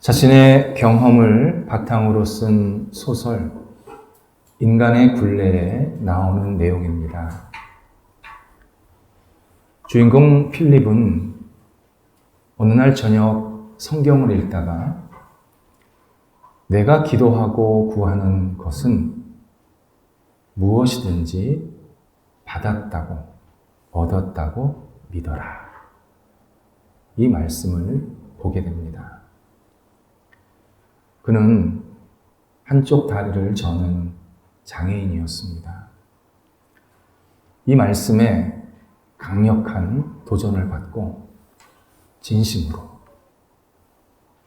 자신의 경험을 바탕으로 쓴 소설 인간의 굴레에 나오는 내용입니다. 주인공 필립은 어느 날 저녁 성경을 읽다가 내가 기도하고 구하는 것은 무엇이든지 받았다고 얻었다고 믿어라. 이 말씀을 보게 됩니다. 그는 한쪽 다리를 저는 장애인이었습니다. 이 말씀에 강력한 도전을 받고 진심으로,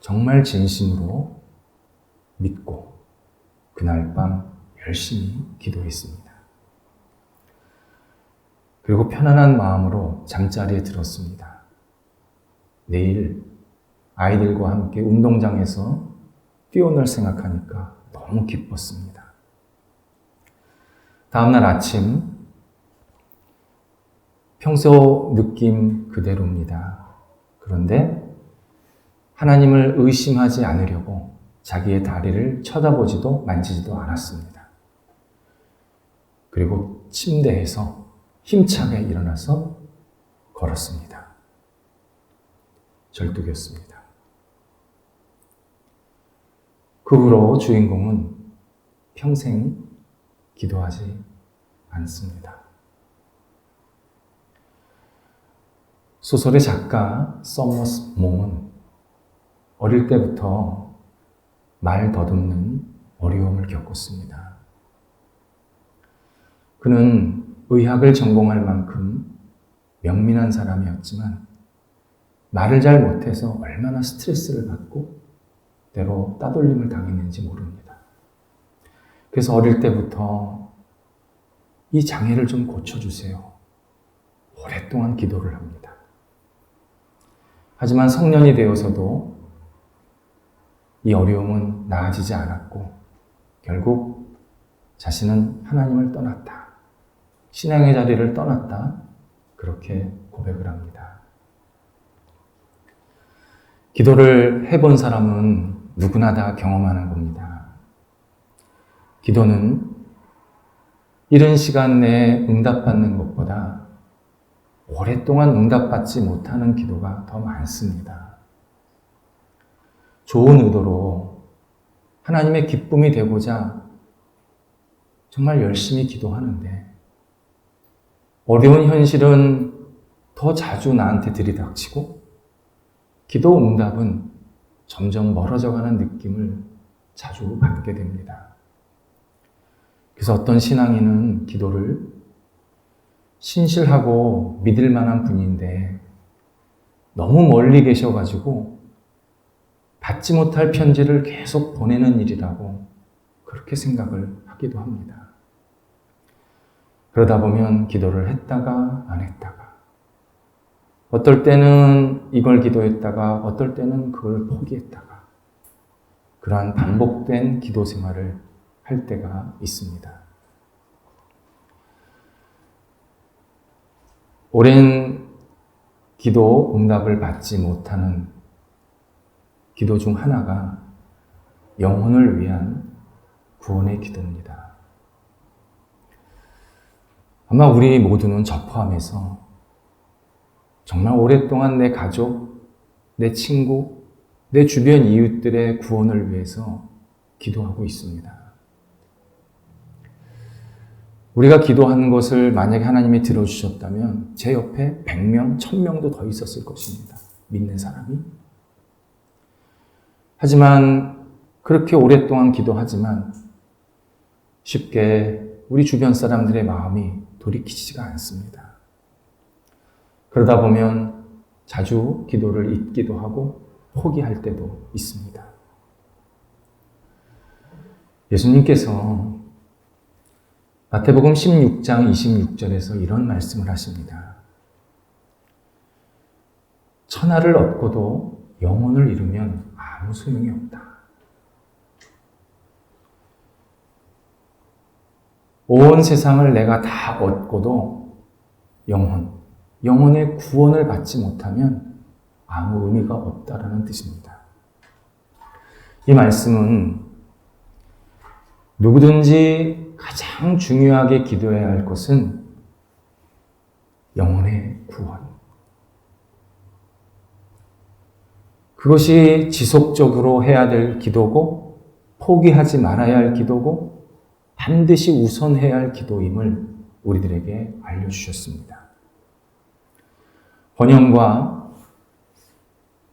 정말 진심으로 믿고 그날 밤 열심히 기도했습니다. 그리고 편안한 마음으로 잠자리에 들었습니다. 내일 아이들과 함께 운동장에서 뛰어놀 생각하니까 너무 기뻤습니다. 다음날 아침, 평소 느낌 그대로입니다. 그런데 하나님을 의심하지 않으려고 자기의 다리를 쳐다보지도 만지지도 않았습니다. 그리고 침대에서 힘차게 일어나서 걸었습니다. 절뚝이었습니다. 그 후로 주인공은 평생 기도하지 않습니다. 소설의 작가 서머스 몽은 어릴 때부터 말 더듬는 어려움을 겪었습니다. 그는 의학을 전공할 만큼 명민한 사람이었지만 말을 잘 못해서 얼마나 스트레스를 받고 때로 따돌림을 당했는지 모릅니다. 그래서 어릴 때부터 이 장애를 좀 고쳐주세요. 오랫동안 기도를 합니다. 하지만 성년이 되어서도 이 어려움은 나아지지 않았고 결국 자신은 하나님을 떠났다. 신앙의 자리를 떠났다. 그렇게 고백을 합니다. 기도를 해본 사람은 누구나 다 경험하는 겁니다. 기도는 이른 시간 내에 응답받는 것보다 오랫동안 응답받지 못하는 기도가 더 많습니다. 좋은 의도로 하나님의 기쁨이 되고자 정말 열심히 기도하는데 어려운 현실은 더 자주 나한테 들이닥치고 기도 응답은 점점 멀어져가는 느낌을 자주 받게 됩니다. 그래서 어떤 신앙인은 기도를 신실하고 믿을 만한 분인데 너무 멀리 계셔가지고 받지 못할 편지를 계속 보내는 일이라고 그렇게 생각을 하기도 합니다. 그러다 보면 기도를 했다가 안 했다가 어떨 때는 이걸 기도했다가 어떨 때는 그걸 포기했다가 그러한 반복된 기도 생활을 할 때가 있습니다. 오랜 기도 응답을 받지 못하는 기도 중 하나가 영혼을 위한 구원의 기도입니다. 아마 우리 모두는 저 포함해서 정말 오랫동안 내 가족, 내 친구, 내 주변 이웃들의 구원을 위해서 기도하고 있습니다. 우리가 기도하는 것을 만약에 하나님이 들어주셨다면 제 옆에 100명, 1000명도 더 있었을 것입니다. 믿는 사람이. 하지만 그렇게 오랫동안 기도하지만 쉽게 우리 주변 사람들의 마음이 돌이키지가 않습니다. 그러다 보면 자주 기도를 잊기도 하고 포기할 때도 있습니다. 예수님께서 마태복음 16장 26절에서 이런 말씀을 하십니다. 천하를 얻고도 영혼을 잃으면 아무 소용이 없다. 온 세상을 내가 다 얻고도 영혼의 구원을 받지 못하면 아무 의미가 없다라는 뜻입니다. 이 말씀은 누구든지 가장 중요하게 기도해야 할 것은 영혼의 구원. 그것이 지속적으로 해야 될 기도고 포기하지 말아야 할 기도고 반드시 우선해야 할 기도임을 우리들에게 알려주셨습니다. 번영과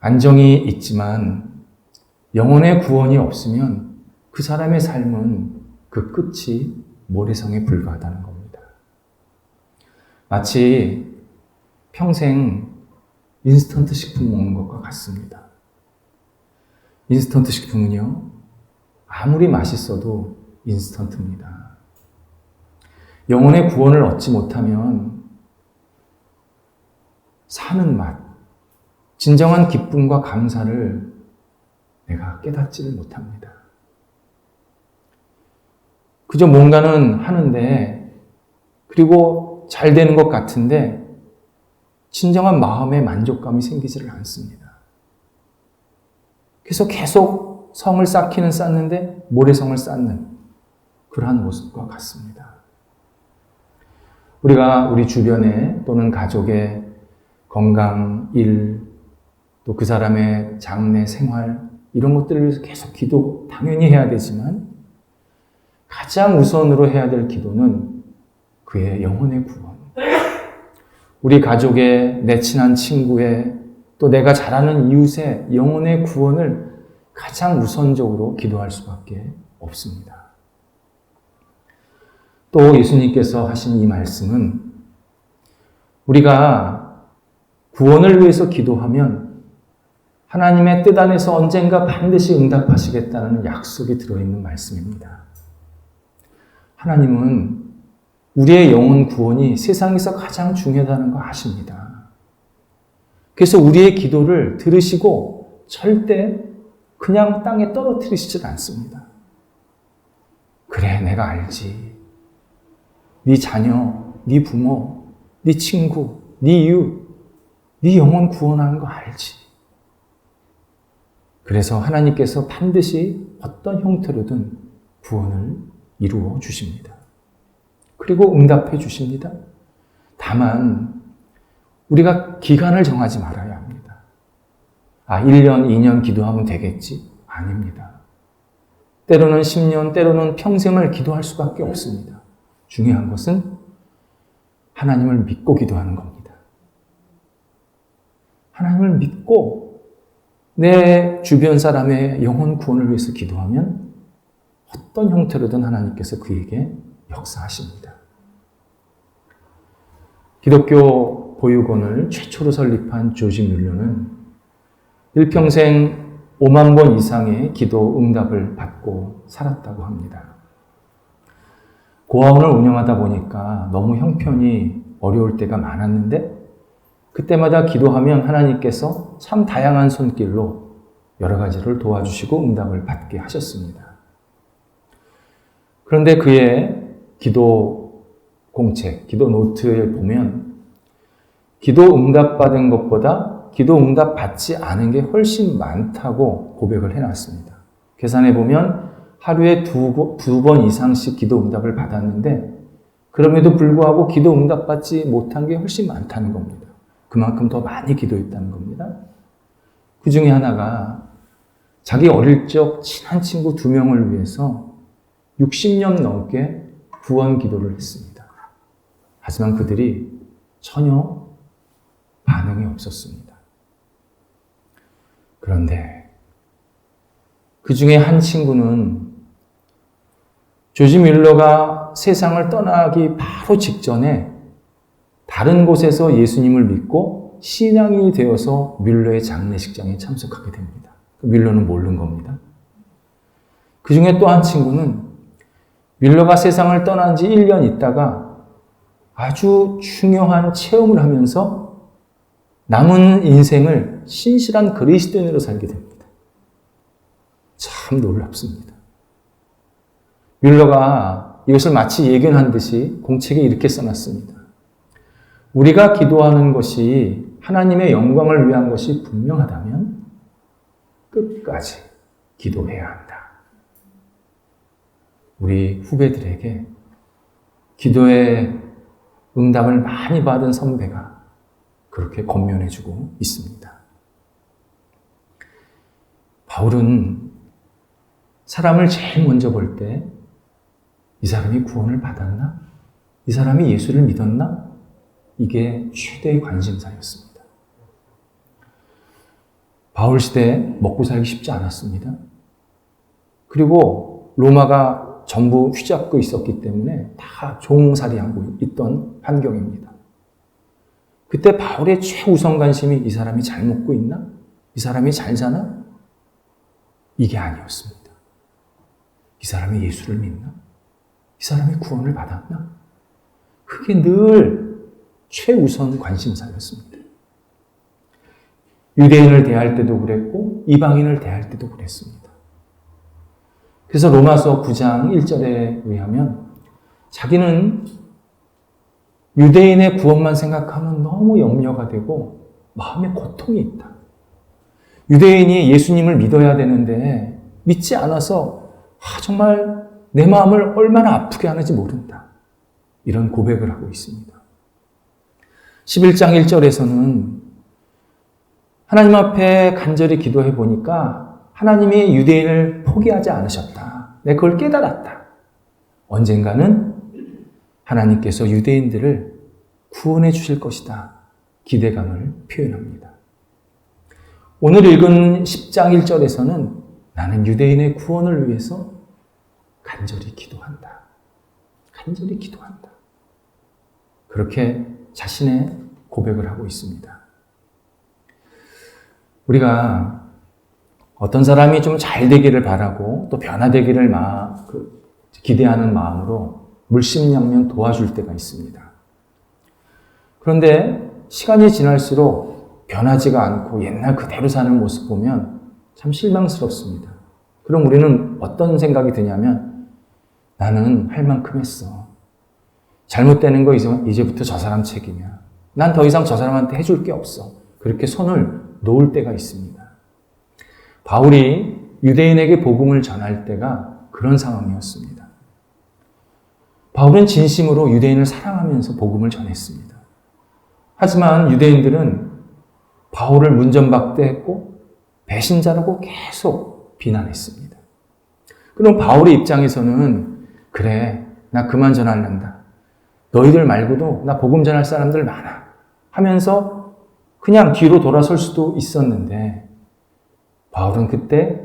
안정이 있지만 영혼의 구원이 없으면 그 사람의 삶은 그 끝이 모래성에 불과하다는 겁니다. 마치 평생 인스턴트 식품 먹는 것과 같습니다. 인스턴트 식품은요, 아무리 맛있어도 인스턴트입니다. 영혼의 구원을 얻지 못하면 사는 맛, 진정한 기쁨과 감사를 내가 깨닫지를 못합니다. 그저 뭔가는 하는데, 그리고 잘 되는 것 같은데 진정한 마음의 만족감이 생기지를 않습니다. 그래서 계속 성을 쌓기는 쌓는데 모래성을 쌓는 그러한 모습과 같습니다. 우리가 우리 주변에 또는 가족의 건강, 일, 또 그 사람의 장래, 생활 이런 것들을 위해서 계속 기도 당연히 해야 되지만 가장 우선으로 해야 될 기도는 그의 영혼의 구원. 우리 가족의, 내 친한 친구의, 또 내가 잘 아는 이웃의 영혼의 구원을 가장 우선적으로 기도할 수밖에 없습니다. 또 예수님께서 하신 이 말씀은 우리가 구원을 위해서 기도하면 하나님의 뜻 안에서 언젠가 반드시 응답하시겠다는 약속이 들어있는 말씀입니다. 하나님은 우리의 영혼 구원이 세상에서 가장 중요하다는 거 아십니다. 그래서 우리의 기도를 들으시고 절대 그냥 땅에 떨어뜨리시질 않습니다. 그래, 내가 알지. 네 자녀, 네 부모, 네 친구, 네 이웃, 네 영혼 구원하는 거 알지. 그래서 하나님께서 반드시 어떤 형태로든 구원을 이루어 주십니다. 그리고 응답해 주십니다. 다만 우리가 기간을 정하지 말아야 합니다. 1년, 2년 기도하면 되겠지? 아닙니다. 때로는 10년, 때로는 평생을 기도할 수밖에 없습니다. 중요한 것은 하나님을 믿고 기도하는 겁니다. 하나님을 믿고 내 주변 사람의 영혼 구원을 위해서 기도하면 어떤 형태로든 하나님께서 그에게 역사하십니다. 기독교 보육원을 최초로 설립한 조지 뮬러는 일평생 5만 번 이상의 기도 응답을 받고 살았다고 합니다. 고아원을 운영하다 보니까 너무 형편이 어려울 때가 많았는데 그때마다 기도하면 하나님께서 참 다양한 손길로 여러 가지를 도와주시고 응답을 받게 하셨습니다. 그런데 그의 기도 공책, 기도 노트에 보면 기도 응답받은 것보다 기도 응답 받지 않은 게 훨씬 많다고 고백을 해놨습니다. 계산해 보면 하루에 두 번 이상씩 기도 응답을 받았는데 그럼에도 불구하고 기도 응답 받지 못한 게 훨씬 많다는 겁니다. 그만큼 더 많이 기도했다는 겁니다. 그 중에 하나가 자기 어릴 적 친한 친구 2명을 위해서 60년 넘게 구원 기도를 했습니다. 하지만 그들이 전혀 반응이 없었습니다. 그런데 그 중에 한 친구는 조지 뮬러가 세상을 떠나기 바로 직전에 다른 곳에서 예수님을 믿고 신앙인이 되어서 뮬러의 장례식장에 참석하게 됩니다. 뮬러는 모르는 겁니다. 그 중에 또 한 친구는 뮬러가 세상을 떠난 지 1년 있다가 아주 중요한 체험을 하면서 남은 인생을 신실한 그리스도인으로 살게 됩니다. 참 놀랍습니다. 뮬러가 이것을 마치 예견한 듯이 공책에 이렇게 써놨습니다. 우리가 기도하는 것이 하나님의 영광을 위한 것이 분명하다면 끝까지 기도해야 한다. 우리 후배들에게 기도의 응답을 많이 받은 선배가 그렇게 권면해주고 있습니다. 바울은 사람을 제일 먼저 볼 때 이 사람이 구원을 받았나? 이 사람이 예수를 믿었나? 이게 최대의 관심사였습니다. 바울 시대에 먹고 살기 쉽지 않았습니다. 그리고 로마가 전부 휘잡고 있었기 때문에 다 종살이하고 있던 환경입니다. 그때 바울의 최우선 관심이 이 사람이 잘 먹고 있나? 이 사람이 잘 사나? 이게 아니었습니다. 이 사람이 예수를 믿나? 이 사람이 구원을 받았나? 그게 늘 최우선 관심사였습니다. 유대인을 대할 때도 그랬고 이방인을 대할 때도 그랬습니다. 그래서 로마서 9장 1절에 의하면 자기는 유대인의 구원만 생각하면 너무 염려가 되고 마음에 고통이 있다. 유대인이 예수님을 믿어야 되는데 믿지 않아서 정말 내 마음을 얼마나 아프게 하는지 모른다. 이런 고백을 하고 있습니다. 11장 1절에서는 하나님 앞에 간절히 기도해 보니까 하나님이 유대인을 포기하지 않으셨다. 내가 그걸 깨달았다. 언젠가는 하나님께서 유대인들을 구원해 주실 것이다. 기대감을 표현합니다. 오늘 읽은 10장 1절에서는 나는 유대인의 구원을 위해서 간절히 기도한다. 간절히 기도한다. 그렇게 자신의 고백을 하고 있습니다. 우리가 어떤 사람이 좀 잘 되기를 바라고 또 변화되기를 기대하는 마음으로 물심양면 도와줄 때가 있습니다. 그런데 시간이 지날수록 변하지가 않고 옛날 그대로 사는 모습 보면 참 실망스럽습니다. 그럼 우리는 어떤 생각이 드냐면 나는 할 만큼 했어. 잘못되는 거 이제부터 저 사람 책임이야. 난 더 이상 저 사람한테 해줄 게 없어. 그렇게 손을 놓을 때가 있습니다. 바울이 유대인에게 복음을 전할 때가 그런 상황이었습니다. 바울은 진심으로 유대인을 사랑하면서 복음을 전했습니다. 하지만 유대인들은 바울을 문전박대했고 배신자라고 계속 비난했습니다. 그럼 바울의 입장에서는 그래, 나 그만 전할란다. 너희들 말고도 나 복음 전할 사람들 많아. 하면서 그냥 뒤로 돌아설 수도 있었는데 바울은 그때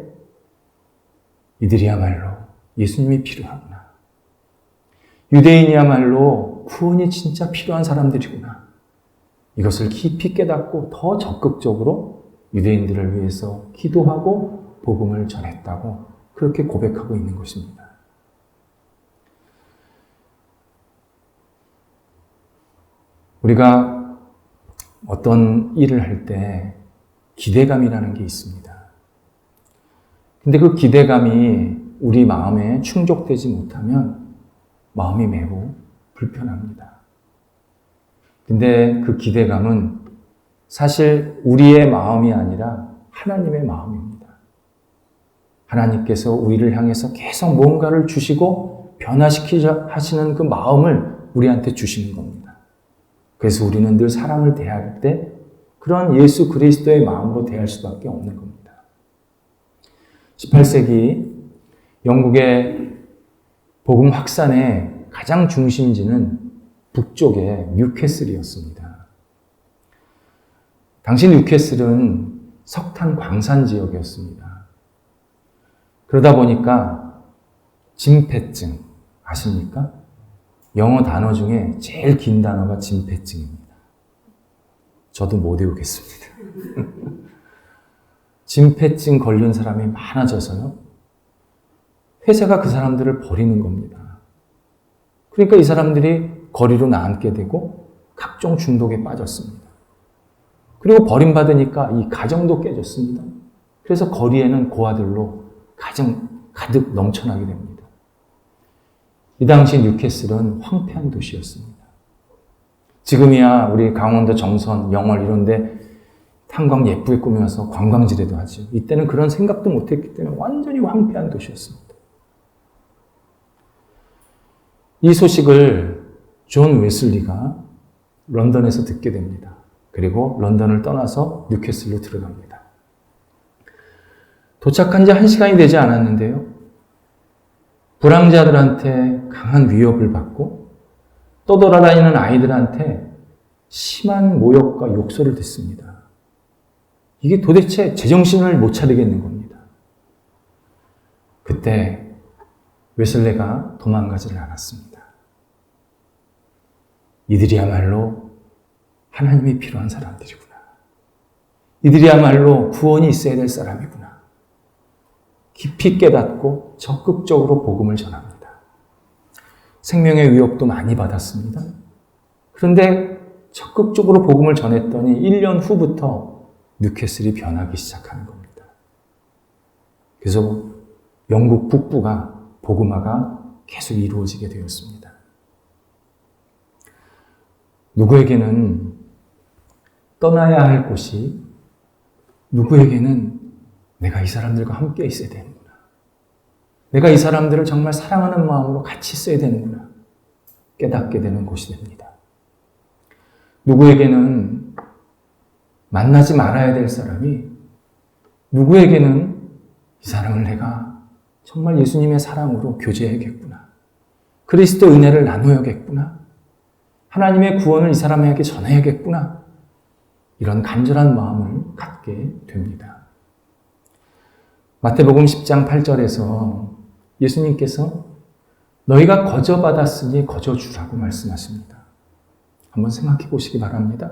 이들이야말로 예수님이 필요하구나. 유대인이야말로 구원이 진짜 필요한 사람들이구나. 이것을 깊이 깨닫고 더 적극적으로 유대인들을 위해서 기도하고 복음을 전했다고 그렇게 고백하고 있는 것입니다. 우리가 어떤 일을 할 때 기대감이라는 게 있습니다. 근데 그 기대감이 우리 마음에 충족되지 못하면 마음이 매우 불편합니다. 근데 그 기대감은 사실 우리의 마음이 아니라 하나님의 마음입니다. 하나님께서 우리를 향해서 계속 뭔가를 주시고 변화시키려 하시는 그 마음을 우리한테 주시는 겁니다. 그래서 우리는 늘 사람을 대할 때 그런 예수 그리스도의 마음으로 대할 수밖에 없는 겁니다. 18세기 영국의 복음 확산의 가장 중심지는 북쪽의 뉴캐슬이었습니다. 당시 뉴캐슬은 석탄 광산 지역이었습니다. 그러다 보니까 진폐증 아십니까? 영어 단어 중에 제일 긴 단어가 진폐증입니다. 저도 못 외우겠습니다. 진폐증 걸린 사람이 많아져서요. 회사가 그 사람들을 버리는 겁니다. 그러니까 이 사람들이 거리로 나앉게 되고 각종 중독에 빠졌습니다. 그리고 버림받으니까 이 가정도 깨졌습니다. 그래서 거리에는 고아들로 가득 넘쳐나게 됩니다. 이 당시 뉴캐슬은 황폐한 도시였습니다. 지금이야 우리 강원도 정선, 영월 이런데 탄광 예쁘게 꾸며서 관광지라도 하죠. 이때는 그런 생각도 못했기 때문에 완전히 황폐한 도시였습니다. 이 소식을 존 웨슬리가 런던에서 듣게 됩니다. 그리고 런던을 떠나서 뉴캐슬로 들어갑니다. 도착한 지 1시간이 되지 않았는데요. 불황자들한테 강한 위협을 받고 떠돌아다니는 아이들한테 심한 모욕과 욕설을 듣습니다. 이게 도대체 제정신을 못 차리겠는 겁니다. 그때 웨슬레가 도망가지를 않았습니다. 이들이야말로 하나님이 필요한 사람들이구나. 이들이야말로 구원이 있어야 될 사람이구나. 깊이 깨닫고 적극적으로 복음을 전합니다. 생명의 위협도 많이 받았습니다. 그런데 적극적으로 복음을 전했더니 1년 후부터 뉴캐슬이 변하기 시작하는 겁니다. 그래서 영국 북부가 복음화가 계속 이루어지게 되었습니다. 누구에게는 떠나야 할 곳이, 누구에게는 내가 이 사람들과 함께 있어야 되는구나. 내가 이 사람들을 정말 사랑하는 마음으로 같이 있어야 되는구나. 깨닫게 되는 곳이 됩니다. 누구에게는 만나지 말아야 될 사람이, 누구에게는 이 사람을 내가 정말 예수님의 사랑으로 교제해야겠구나. 그리스도 은혜를 나누어야겠구나. 하나님의 구원을 이 사람에게 전해야겠구나. 이런 간절한 마음을 갖게 됩니다. 마태복음 10장 8절에서 예수님께서 너희가 거저받았으니 거저주라고 말씀하십니다. 한번 생각해 보시기 바랍니다.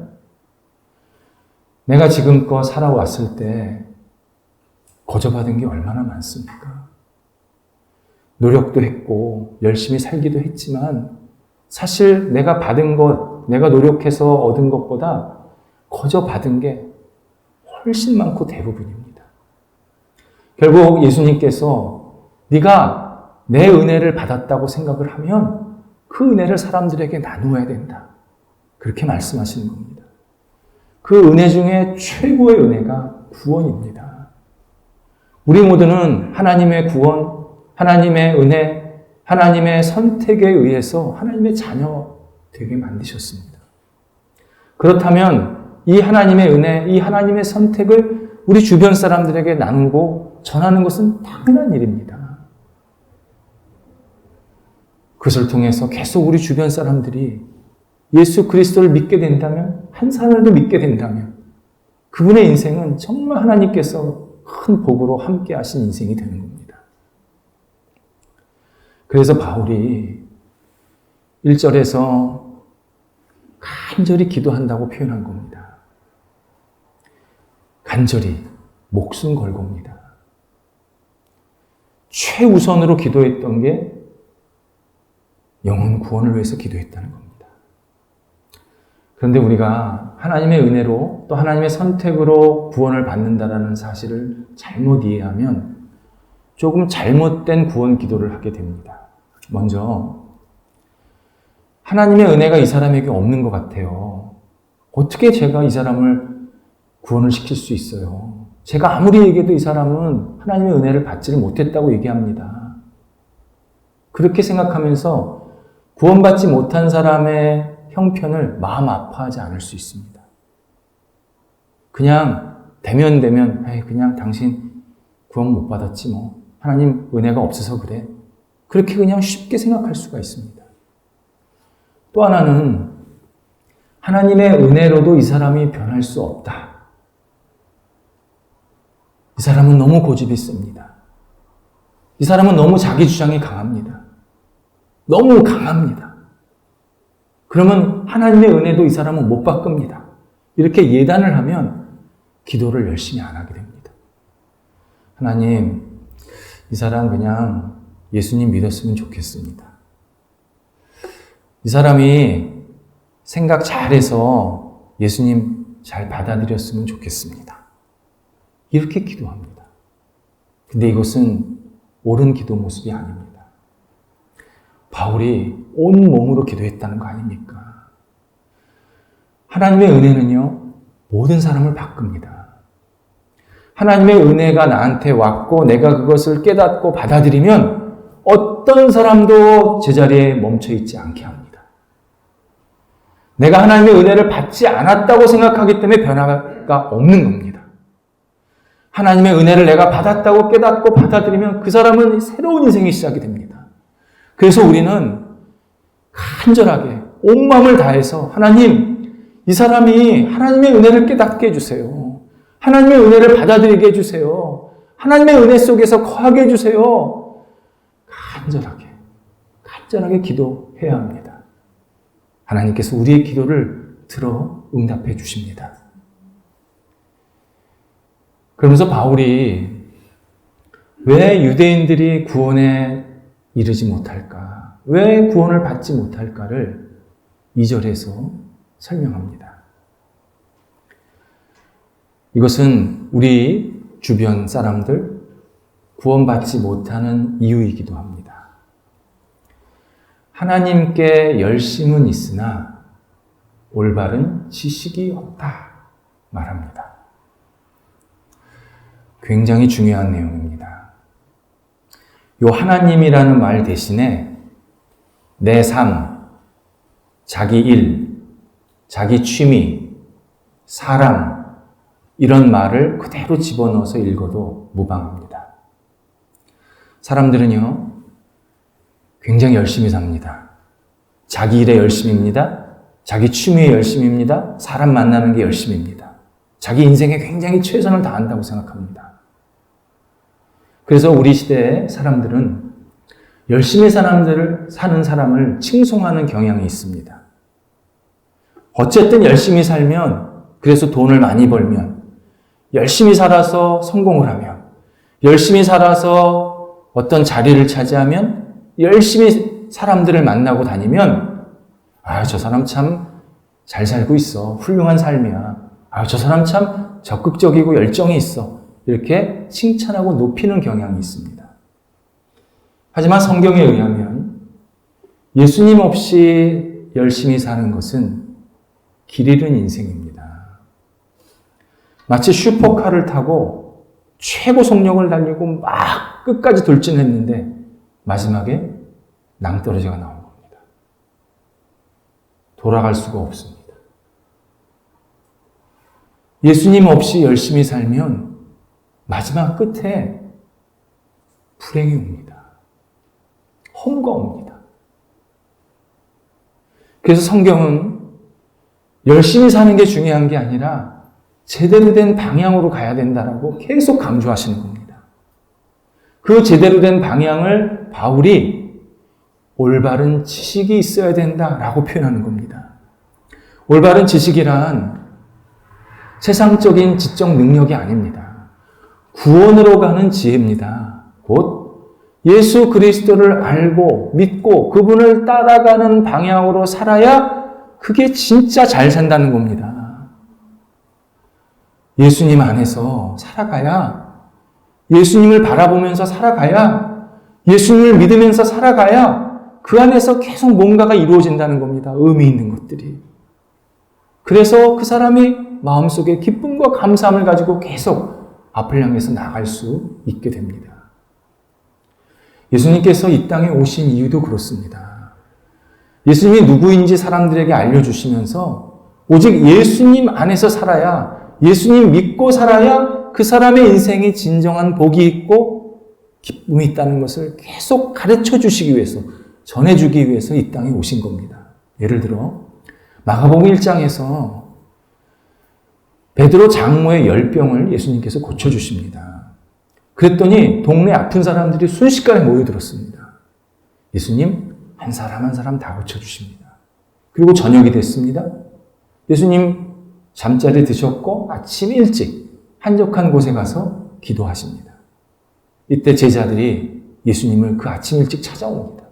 내가 지금껏 살아왔을 때 거저받은 게 얼마나 많습니까? 노력도 했고 열심히 살기도 했지만 사실 내가 받은 것, 내가 노력해서 얻은 것보다 거저받은 게 훨씬 많고 대부분입니다. 결국 예수님께서 네가 내 은혜를 받았다고 생각을 하면 그 은혜를 사람들에게 나누어야 된다. 그렇게 말씀하시는 겁니다. 그 은혜 중에 최고의 은혜가 구원입니다. 우리 모두는 하나님의 구원, 하나님의 은혜, 하나님의 선택에 의해서 하나님의 자녀 되게 만드셨습니다. 그렇다면 이 하나님의 은혜, 이 하나님의 선택을 우리 주변 사람들에게 나누고 전하는 것은 당연한 일입니다. 그것을 통해서 계속 우리 주변 사람들이 예수 그리스도를 믿게 된다면, 한 사람도 믿게 된다면 그분의 인생은 정말 하나님께서 큰 복으로 함께 하신 인생이 되는 겁니다. 그래서 바울이 1절에서 간절히 기도한다고 표현한 겁니다. 간절히 목숨 걸고입니다. 최우선으로 기도했던 게 영혼 구원을 위해서 기도했다는 겁니다. 그런데 우리가 하나님의 은혜로 또 하나님의 선택으로 구원을 받는다라는 사실을 잘못 이해하면 조금 잘못된 구원 기도를 하게 됩니다. 먼저 하나님의 은혜가 이 사람에게 없는 것 같아요. 어떻게 제가 이 사람을 구원을 시킬 수 있어요? 제가 아무리 얘기해도 이 사람은 하나님의 은혜를 받지를 못했다고 얘기합니다. 그렇게 생각하면서 구원받지 못한 사람의 형편을 마음 아파하지 않을 수 있습니다. 그냥 되면 그냥 당신 구원 못 받았지 뭐. 하나님 은혜가 없어서 그래. 그렇게 그냥 쉽게 생각할 수가 있습니다. 또 하나는 하나님의 은혜로도 이 사람이 변할 수 없다. 이 사람은 너무 고집이 셉니다. 이 사람은 너무 자기 주장이 강합니다. 너무 강합니다. 그러면 하나님의 은혜도 이 사람은 못 바꿉니다. 이렇게 예단을 하면 기도를 열심히 안 하게 됩니다. 하나님, 이 사람 그냥 예수님 믿었으면 좋겠습니다. 이 사람이 생각 잘해서 예수님 잘 받아들였으면 좋겠습니다. 이렇게 기도합니다. 근데 이것은 옳은 기도 모습이 아닙니다. 바울이 온 몸으로 기도했다는 거 아닙니까? 하나님의 은혜는요, 모든 사람을 바꿉니다. 하나님의 은혜가 나한테 왔고 내가 그것을 깨닫고 받아들이면 어떤 사람도 제자리에 멈춰 있지 않게 합니다. 내가 하나님의 은혜를 받지 않았다고 생각하기 때문에 변화가 없는 겁니다. 하나님의 은혜를 내가 받았다고 깨닫고 받아들이면 그 사람은 새로운 인생이 시작이 됩니다. 그래서 우리는 간절하게 온 마음을 다해서 하나님, 이 사람이 하나님의 은혜를 깨닫게 해주세요. 하나님의 은혜를 받아들이게 해주세요. 하나님의 은혜 속에서 거하게 해주세요. 간절하게 기도해야 합니다. 하나님께서 우리의 기도를 들어 응답해 주십니다. 그러면서 바울이 왜 유대인들이 구원에 이르지 못할까? 왜 구원을 받지 못할까를 2절에서 설명합니다. 이것은 우리 주변 사람들 구원받지 못하는 이유이기도 합니다. 하나님께 열심은 있으나 올바른 지식이 없다 말합니다. 굉장히 중요한 내용입니다. 요 하나님이라는 말 대신에 내 삶, 자기 일, 자기 취미, 사람 이런 말을 그대로 집어넣어서 읽어도 무방합니다. 사람들은요, 굉장히 열심히 삽니다. 자기 일에 열심입니다. 자기 취미에 열심입니다. 사람 만나는 게 열심입니다. 자기 인생에 굉장히 최선을 다한다고 생각합니다. 그래서 우리 시대의 사람들은 열심히 사는 사람을 칭송하는 경향이 있습니다. 어쨌든 열심히 살면, 그래서 돈을 많이 벌면, 열심히 살아서 성공을 하면, 열심히 살아서 어떤 자리를 차지하면, 열심히 사람들을 만나고 다니면, 저 사람 참 잘 살고 있어. 훌륭한 삶이야. 저 사람 참 적극적이고 열정이 있어. 이렇게 칭찬하고 높이는 경향이 있습니다. 하지만 성경에 의하면 예수님 없이 열심히 사는 것은 길 잃은 인생입니다. 마치 슈퍼카를 타고 최고 속력을 달리고 막 끝까지 돌진했는데 마지막에 낭떠러지가 나온 겁니다. 돌아갈 수가 없습니다. 예수님 없이 열심히 살면 마지막 끝에 불행이 옵니다. 험과 옵니다. 그래서 성경은 열심히 사는 게 중요한 게 아니라 제대로 된 방향으로 가야 된다라고 계속 강조하시는 겁니다. 그 제대로 된 방향을 바울이 올바른 지식이 있어야 된다라고 표현하는 겁니다. 올바른 지식이란 세상적인 지적 능력이 아닙니다. 구원으로 가는 지혜입니다. 곧 예수 그리스도를 알고 믿고 그분을 따라가는 방향으로 살아야 그게 진짜 잘 산다는 겁니다. 예수님 안에서 살아가야, 예수님을 바라보면서 살아가야, 예수님을 믿으면서 살아가야 그 안에서 계속 뭔가가 이루어진다는 겁니다. 의미 있는 것들이. 그래서 그 사람이 마음속에 기쁨과 감사함을 가지고 계속 앞을 향해서 나갈 수 있게 됩니다. 예수님께서 이 땅에 오신 이유도 그렇습니다. 예수님이 누구인지 사람들에게 알려주시면서 오직 예수님 안에서 살아야, 예수님 믿고 살아야 그 사람의 인생이 진정한 복이 있고 기쁨이 있다는 것을 계속 가르쳐 주시기 위해서, 전해주기 위해서 이 땅에 오신 겁니다. 예를 들어 마가복음 1장에서 베드로 장모의 열병을 예수님께서 고쳐주십니다. 그랬더니 동네 아픈 사람들이 순식간에 모여들었습니다. 예수님 한 사람 한 사람 다 고쳐주십니다. 그리고 저녁이 됐습니다. 예수님 잠자리 드셨고 아침 일찍 한적한 곳에 가서 기도하십니다. 이때 제자들이 예수님을 그 아침 일찍 찾아옵니다.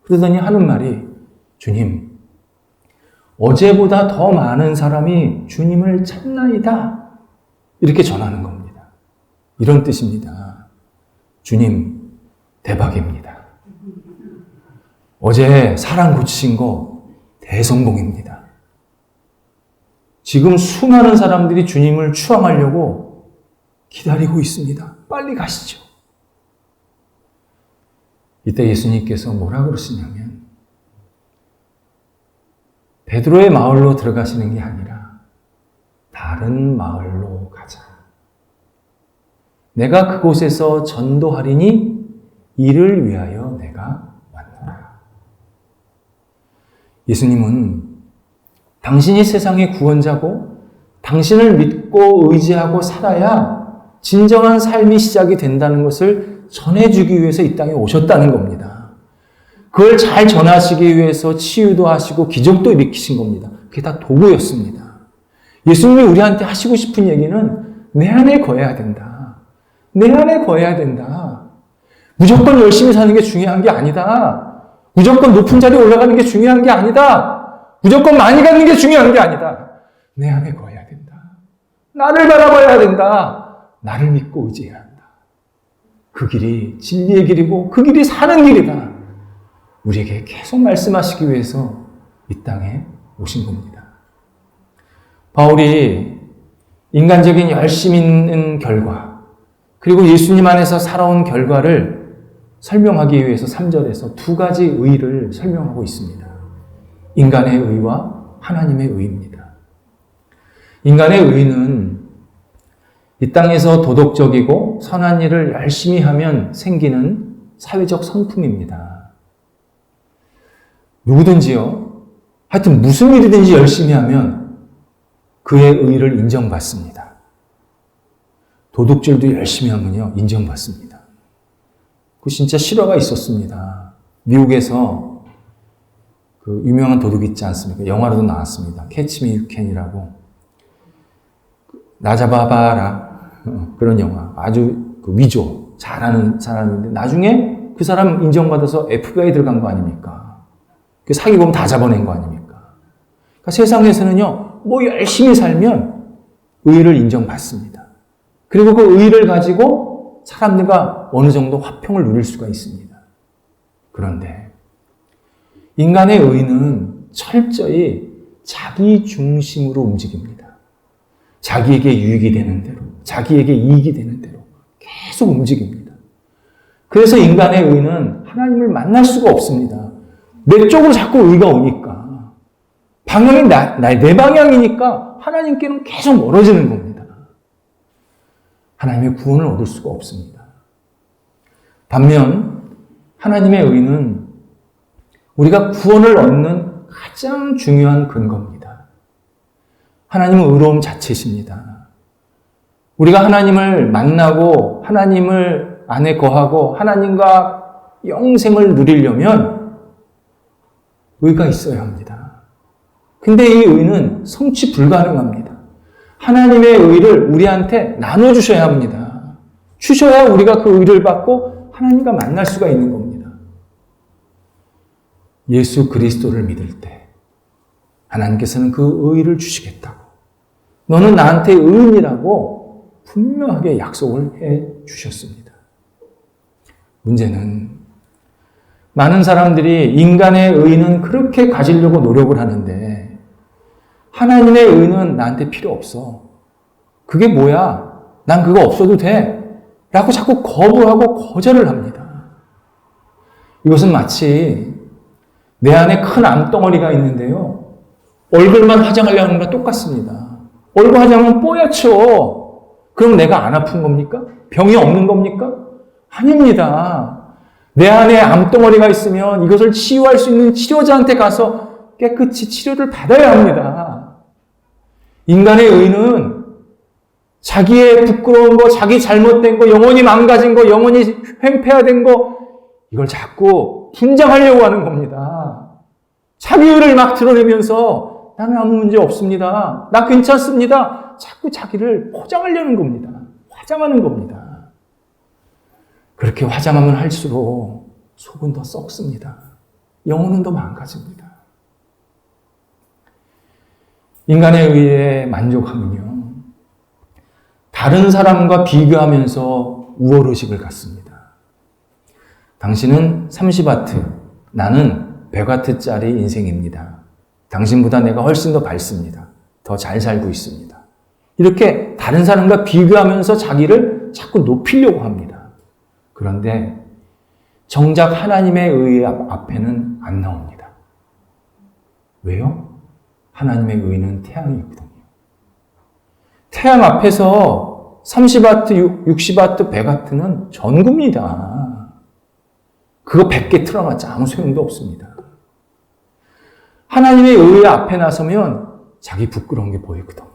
그러더니 하는 말이, 주님, 어제보다 더 많은 사람이 주님을 찾나이다. 이렇게 전하는 겁니다. 이런 뜻입니다. 주님, 대박입니다. 어제 사람 고치신 거 대성공입니다. 지금 수많은 사람들이 주님을 추앙하려고 기다리고 있습니다. 빨리 가시죠. 이때 예수님께서 뭐라 그러시냐면 베드로의 마을로 들어가시는 게 아니라 다른 마을로 가자. 내가 그곳에서 전도하리니 이를 위하여 내가 왔노라. 예수님은 당신이 세상의 구원자고 당신을 믿고 의지하고 살아야 진정한 삶이 시작이 된다는 것을 전해주기 위해서 이 땅에 오셨다는 겁니다. 그걸 잘 전하시기 위해서 치유도 하시고 기적도 일으키신 겁니다. 그게 다 도구였습니다. 예수님이 우리한테 하시고 싶은 얘기는 내 안에 거해야 된다. 내 안에 거해야 된다. 무조건 열심히 사는 게 중요한 게 아니다. 무조건 높은 자리에 올라가는 게 중요한 게 아니다. 무조건 많이 갖는 게 중요한 게 아니다. 내 안에 거해야 된다. 나를 바라봐야 된다. 나를 믿고 의지해야 한다. 그 길이 진리의 길이고 그 길이 사는 길이다. 우리에게 계속 말씀하시기 위해서 이 땅에 오신 겁니다. 바울이 인간적인 열심 있는 결과 그리고 예수님 안에서 살아온 결과를 설명하기 위해서 3절에서 두 가지 의를 설명하고 있습니다. 인간의 의와 하나님의 의입니다. 인간의 의는 이 땅에서 도덕적이고 선한 일을 열심히 하면 생기는 사회적 성품입니다. 누구든지요, 하여튼 무슨 일이든지 열심히 하면 그의 의를 인정받습니다. 도둑질도 열심히 하면요, 인정받습니다. 그 진짜 실화가 있었습니다. 미국에서 그 유명한 도둑 있지 않습니까? 영화로도 나왔습니다. 캐치 미 유 캔이라고. 나 잡아봐라. 그런 영화. 아주 그 위조, 잘하는 사람인데 나중에 그 사람 인정받아서 FBI 들어간 거 아닙니까? 그 사기범 다 잡아낸 거 아닙니까? 그러니까 세상에서는요, 뭐 열심히 살면 의를 인정받습니다. 그리고 그 의를 가지고 사람들과 어느 정도 화평을 누릴 수가 있습니다. 그런데 인간의 의는 철저히 자기 중심으로 움직입니다. 자기에게 유익이 되는 대로, 자기에게 이익이 되는 대로 계속 움직입니다. 그래서 인간의 의는 하나님을 만날 수가 없습니다. 내 쪽으로 자꾸 의가 오니까. 방향이 내 방향이니까 하나님께는 계속 멀어지는 겁니다. 하나님의 구원을 얻을 수가 없습니다. 반면 하나님의 의는 우리가 구원을 얻는 가장 중요한 근거입니다. 하나님은 의로움 자체이십니다. 우리가 하나님을 만나고 하나님을 안에 거하고 하나님과 영생을 누리려면 의가 있어야 합니다. 근데 이 의는 성취 불가능합니다. 하나님의 의를 우리한테 나눠주셔야 합니다. 주셔야 우리가 그 의를 받고 하나님과 만날 수가 있는 겁니다. 예수 그리스도를 믿을 때 하나님께서는 그 의를 주시겠다고, 너는 나한테 의인이라고 분명하게 약속을 해 주셨습니다. 문제는 많은 사람들이 인간의 의는 그렇게 가지려고 노력을 하는데 하나님의 의는 나한테 필요 없어. 그게 뭐야? 난 그거 없어도 돼. 라고 자꾸 거부하고 거절을 합니다. 이것은 마치 내 안에 큰 암덩어리가 있는데요, 얼굴만 화장하려고 하는 것과 똑같습니다. 얼굴 화장은 뽀얗죠. 그럼 내가 안 아픈 겁니까? 병이 없는 겁니까? 아닙니다. 내 안에 암덩어리가 있으면 이것을 치유할 수 있는 치료자한테 가서 깨끗이 치료를 받아야 합니다. 인간의 의는 자기의 부끄러운 거, 자기 잘못된 거, 영혼이 망가진 거, 영혼이 횡패화된 거, 이걸 자꾸 분장하려고 하는 겁니다. 자기 의를 막 드러내면서 나는 아무 문제 없습니다. 나 괜찮습니다. 자꾸 자기를 포장하려는 겁니다. 화장하는 겁니다. 그렇게 화장하면 할수록 속은 더 썩습니다. 영혼은 더 망가집니다. 인간에 의해 만족하면요, 다른 사람과 비교하면서 우월의식을 갖습니다. 당신은 30와트, 나는 100와트짜리 인생입니다. 당신보다 내가 훨씬 더 밝습니다. 더 더 잘 살고 있습니다. 이렇게 다른 사람과 비교하면서 자기를 자꾸 높이려고 합니다. 그런데 정작 하나님의 의 앞에는 안 나옵니다. 왜요? 하나님의 의는 태양이거든요. 태양 앞에서 30와트, 60와트, 100와트는 전구입니다. 그거 100개 틀어놨자 아무 소용도 없습니다. 하나님의 의의 앞에 나서면 자기 부끄러운 게 보이거든요.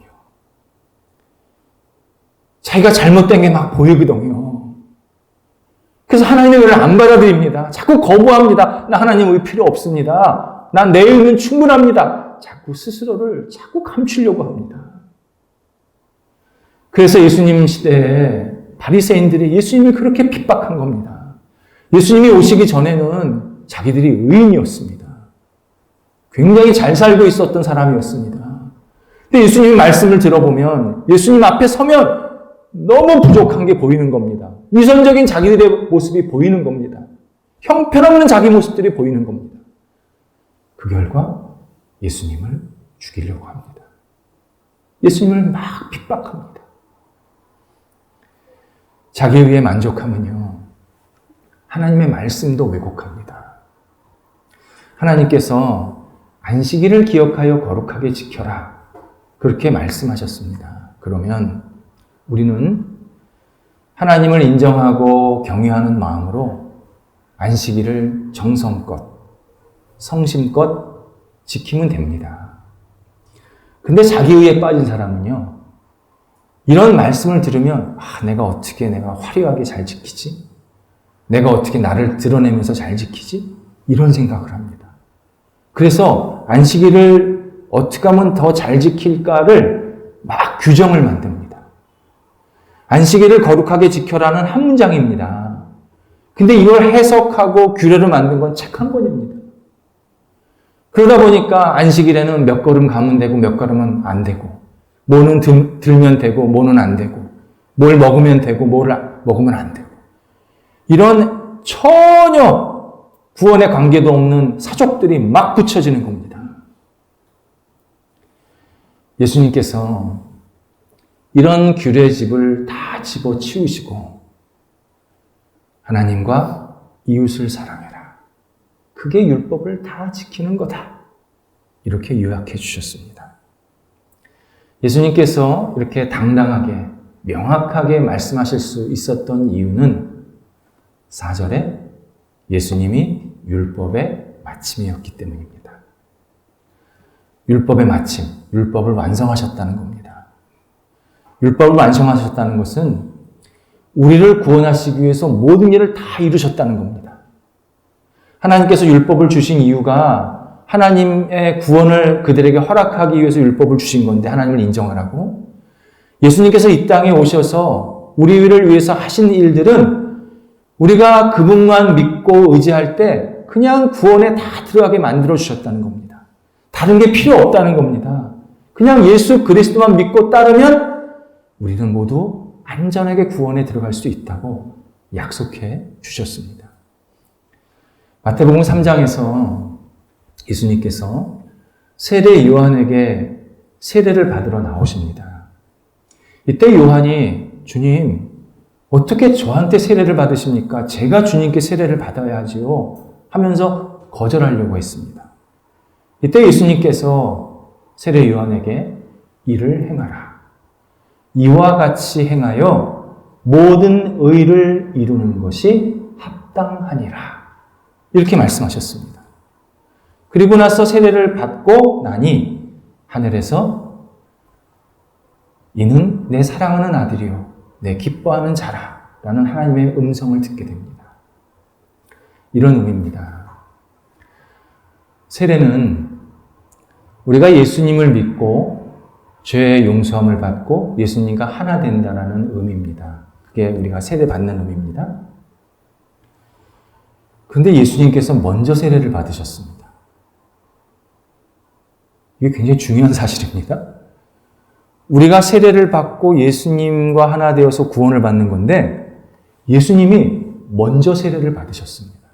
자기가 잘못된 게 막 보이거든요. 그래서 하나님의 의를 안 받아들입니다. 자꾸 거부합니다. 나 하나님 의 필요 없습니다. 난 내 의는 충분합니다. 자꾸 스스로를 자꾸 감추려고 합니다. 그래서 예수님 시대에 바리새인들이 예수님을 그렇게 핍박한 겁니다. 예수님이 오시기 전에는 자기들이 의인이었습니다. 굉장히 잘 살고 있었던 사람이었습니다. 근데 예수님 말씀을 들어보면 예수님 앞에 서면 너무 부족한 게 보이는 겁니다. 위선적인 자기들의 모습이 보이는 겁니다. 형편없는 자기 모습들이 보이는 겁니다. 그 결과 예수님을 죽이려고 합니다. 예수님을 막 핍박합니다. 자기 위에 만족하면요, 하나님의 말씀도 왜곡합니다. 하나님께서 안식일을 기억하여 거룩하게 지켜라, 그렇게 말씀하셨습니다. 그러면 우리는 하나님을 인정하고 경외하는 마음으로 안식일을 정성껏, 성심껏 지키면 됩니다. 근데 자기의에 빠진 사람은요, 이런 말씀을 들으면 내가 화려하게 잘 지키지? 내가 어떻게 나를 드러내면서 잘 지키지? 이런 생각을 합니다. 그래서 안식일을 어떻게 하면 더 잘 지킬까를 막 규정을 만듭니다. 안식일을 거룩하게 지켜라는 한 문장입니다. 근데 이걸 해석하고 규례를 만든 건 책 한 권입니다. 그러다 보니까 안식일에는 몇 걸음 가면 되고 몇 걸음은 안 되고, 뭐는 들면 되고 뭐는 안 되고, 뭘 먹으면 되고 뭘 먹으면 안 되고, 이런 전혀 구원에 관계도 없는 사족들이 막 붙여지는 겁니다. 예수님께서 이런 규례집을 다 집어치우시고 하나님과 이웃을 사랑해라, 그게 율법을 다 지키는 거다, 이렇게 요약해 주셨습니다. 예수님께서 이렇게 당당하게 명확하게 말씀하실 수 있었던 이유는 4절에 예수님이 율법의 마침이었기 때문입니다. 율법의 마침, 율법을 완성하셨다는 겁니다. 율법을 완성하셨다는 것은 우리를 구원하시기 위해서 모든 일을 다 이루셨다는 겁니다. 하나님께서 율법을 주신 이유가 하나님의 구원을 그들에게 허락하기 위해서 율법을 주신 건데, 하나님을 인정하라고. 예수님께서 이 땅에 오셔서 우리를 위해서 하신 일들은 우리가 그분만 믿고 의지할 때 그냥 구원에 다 들어가게 만들어 주셨다는 겁니다. 다른 게 필요 없다는 겁니다. 그냥 예수 그리스도만 믿고 따르면 우리는 모두 안전하게 구원에 들어갈 수 있다고 약속해 주셨습니다. 마태복음 3장에서 예수님께서 세례 요한에게 세례를 받으러 나오십니다. 이때 요한이, 주님, 어떻게 저한테 세례를 받으십니까? 제가 주님께 세례를 받아야 하지요, 하면서 거절하려고 했습니다. 이때 예수님께서 세례 요한에게 이를 행하라, 이와 같이 행하여 모든 의를 이루는 것이 합당하니라, 이렇게 말씀하셨습니다. 그리고 나서 세례를 받고 나니 하늘에서 이는 내 사랑하는 아들이요 내 기뻐하는 자라 라는 하나님의 음성을 듣게 됩니다. 이런 의미입니다. 세례는 우리가 예수님을 믿고 죄의 용서함을 받고 예수님과 하나 된다는 의미입니다. 그게 우리가 세례 받는 의미입니다. 그런데 예수님께서 먼저 세례를 받으셨습니다. 이게 굉장히 중요한 사실입니다. 우리가 세례를 받고 예수님과 하나 되어서 구원을 받는 건데, 예수님이 먼저 세례를 받으셨습니다.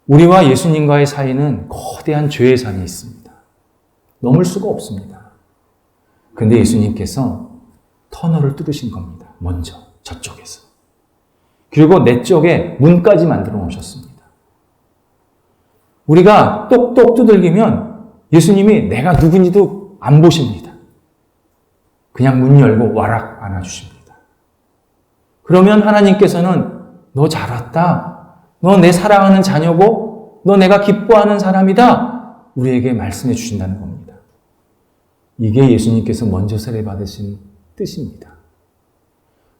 우리와 예수님과의 사이는 거대한 죄의 산이 있습니다. 넘을 수가 없습니다. 그런데 예수님께서 터널을 뚫으신 겁니다. 먼저 저쪽에서. 그리고 내 쪽에 문까지 만들어 놓으셨습니다. 우리가 똑똑 두들기면 예수님이 내가 누군지도 안 보십니다. 그냥 문 열고 와락 안아주십니다. 그러면 하나님께서는 너 잘 왔다. 너 내 사랑하는 자녀고 너 내가 기뻐하는 사람이다. 우리에게 말씀해 주신다는 겁니다. 이게 예수님께서 먼저 세례 받으신 뜻입니다.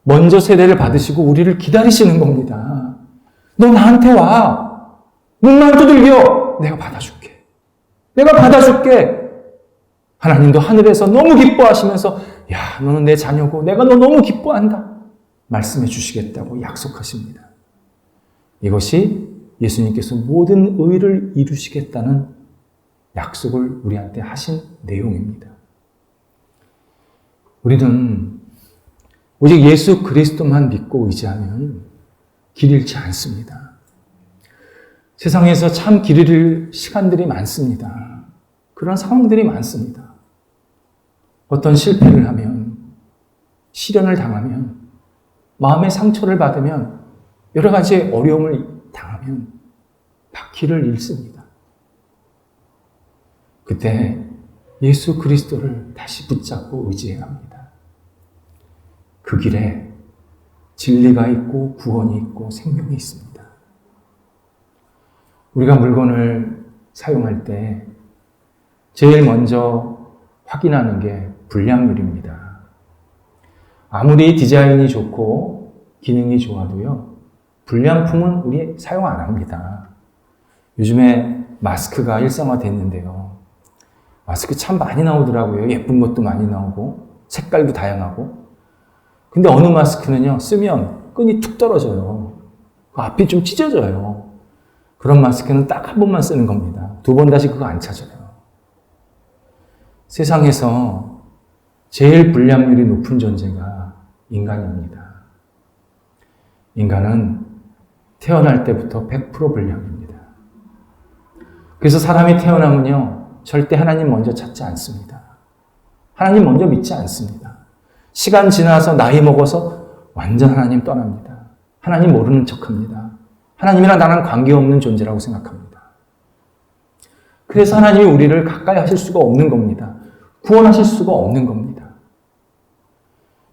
먼저 세례를 받으시고 우리를 기다리시는 겁니다. 너 나한테 와. 문만 두들겨. 내가 받아줄게. 내가 받아줄게. 하나님도 하늘에서 너무 기뻐하시면서 야, 너는 내 자녀고 내가 너 너무 기뻐한다. 말씀해 주시겠다고 약속하십니다. 이것이 예수님께서 모든 의를 이루시겠다는 약속을 우리한테 하신 내용입니다. 우리는 오직 예수 그리스도만 믿고 의지하면 길 잃지 않습니다. 세상에서 참 길 잃을 시간들이 많습니다. 그런 상황들이 많습니다. 어떤 실패를 하면, 시련을 당하면, 마음의 상처를 받으면, 여러 가지 어려움을 당하면 길을 잃습니다. 그때 예수 그리스도를 다시 붙잡고 의지해야 합니다. 그 길에 진리가 있고 구원이 있고 생명이 있습니다. 우리가 물건을 사용할 때 제일 먼저 확인하는 게 불량률입니다. 아무리 디자인이 좋고 기능이 좋아도요, 불량품은 우리 사용 안 합니다. 요즘에 마스크가 일상화됐는데요. 마스크 참 많이 나오더라고요. 예쁜 것도 많이 나오고 색깔도 다양하고. 근데 어느 마스크는요, 쓰면 끈이 툭 떨어져요. 그 앞이 좀 찢어져요. 그런 마스크는 딱 한 번만 쓰는 겁니다. 두 번 다시 그거 안 찾아요. 세상에서 제일 불량률이 높은 존재가 인간입니다. 인간은 태어날 때부터 100% 불량입니다. 그래서 사람이 태어나면요, 절대 하나님 먼저 찾지 않습니다. 하나님 먼저 믿지 않습니다. 시간 지나서 나이 먹어서 완전 하나님 떠납니다. 하나님 모르는 척합니다. 하나님이랑 나랑 관계없는 존재라고 생각합니다. 그래서 하나님이 우리를 가까이 하실 수가 없는 겁니다. 구원하실 수가 없는 겁니다.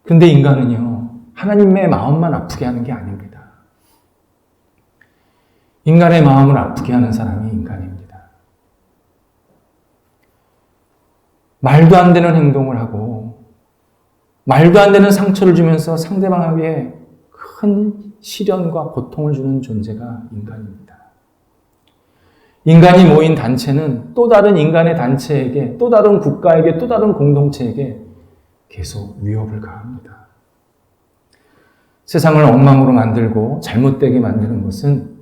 그런데 인간은요, 하나님의 마음만 아프게 하는 게 아닙니다. 인간의 마음을 아프게 하는 사람이 인간입니다. 말도 안 되는 행동을 하고 말도 안 되는 상처를 주면서 상대방에게 큰 시련과 고통을 주는 존재가 인간입니다. 인간이 모인 단체는 또 다른 인간의 단체에게, 또 다른 국가에게, 또 다른 공동체에게 계속 위협을 가합니다. 세상을 엉망으로 만들고 잘못되게 만드는 것은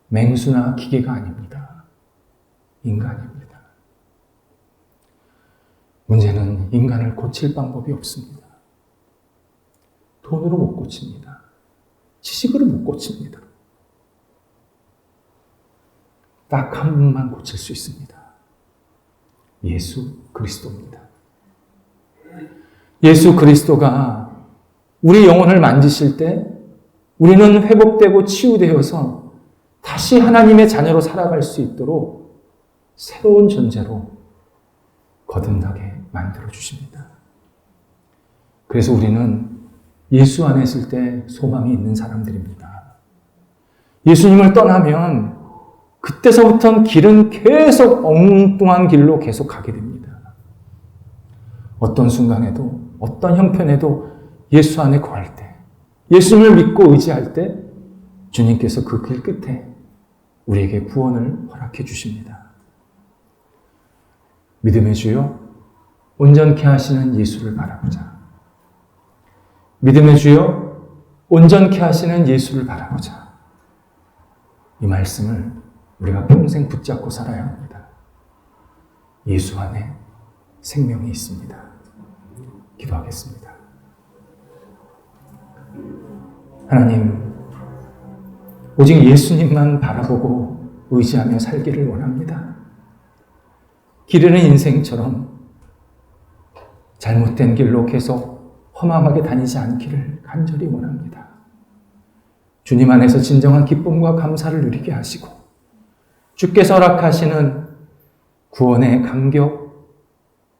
맹수나 기계가 아닙니다. 인간입니다. 문제는 인간을 고칠 방법이 없습니다. 돈으로 못 고칩니다. 지식으로 못 고칩니다. 딱 한 분만 고칠 수 있습니다. 예수 그리스도입니다. 예수 그리스도가 우리 영혼을 만지실 때 우리는 회복되고 치유되어서 다시 하나님의 자녀로 살아갈 수 있도록 새로운 존재로 거듭나게 만들어주십니다. 그래서 우리는 예수 안에 있을 때 소망이 있는 사람들입니다. 예수님을 떠나면 그때서부터는 길은 계속 엉뚱한 길로 계속 가게 됩니다. 어떤 순간에도, 어떤 형편에도 예수 안에 거할 때, 예수님을 믿고 의지할 때 주님께서 그 길 끝에 우리에게 구원을 허락해 주십니다. 믿음의 주여, 온전케 하시는 예수를 바라보자. 믿음의 주여, 온전케 하시는 예수를 바라보자. 이 말씀을 우리가 평생 붙잡고 살아야 합니다. 예수 안에 생명이 있습니다. 기도하겠습니다. 하나님, 오직 예수님만 바라보고 의지하며 살기를 원합니다. 기르는 인생처럼 잘못된 길로 계속 허망하게 다니지 않기를 간절히 원합니다. 주님 안에서 진정한 기쁨과 감사를 누리게 하시고 주께서 허락하시는 구원의 감격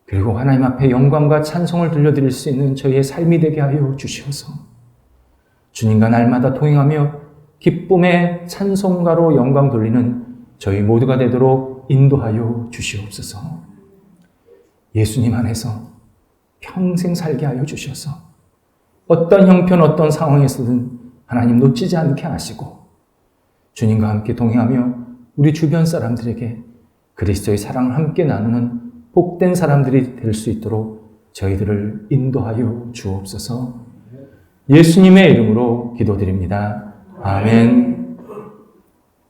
그리고 하나님 앞에 영광과 찬송을 들려드릴 수 있는 저희의 삶이 되게 하여 주시옵소서. 주님과 날마다 동행하며 기쁨의 찬송가로 영광 돌리는 저희 모두가 되도록 인도하여 주시옵소서. 예수님 안에서 평생 살게 하여 주셔서 어떤 형편 어떤 상황에서든 하나님 놓치지 않게 하시고 주님과 함께 동행하며 우리 주변 사람들에게 그리스도의 사랑을 함께 나누는 복된 사람들이 될 수 있도록 저희들을 인도하여 주옵소서. 예수님의 이름으로 기도드립니다. 아멘.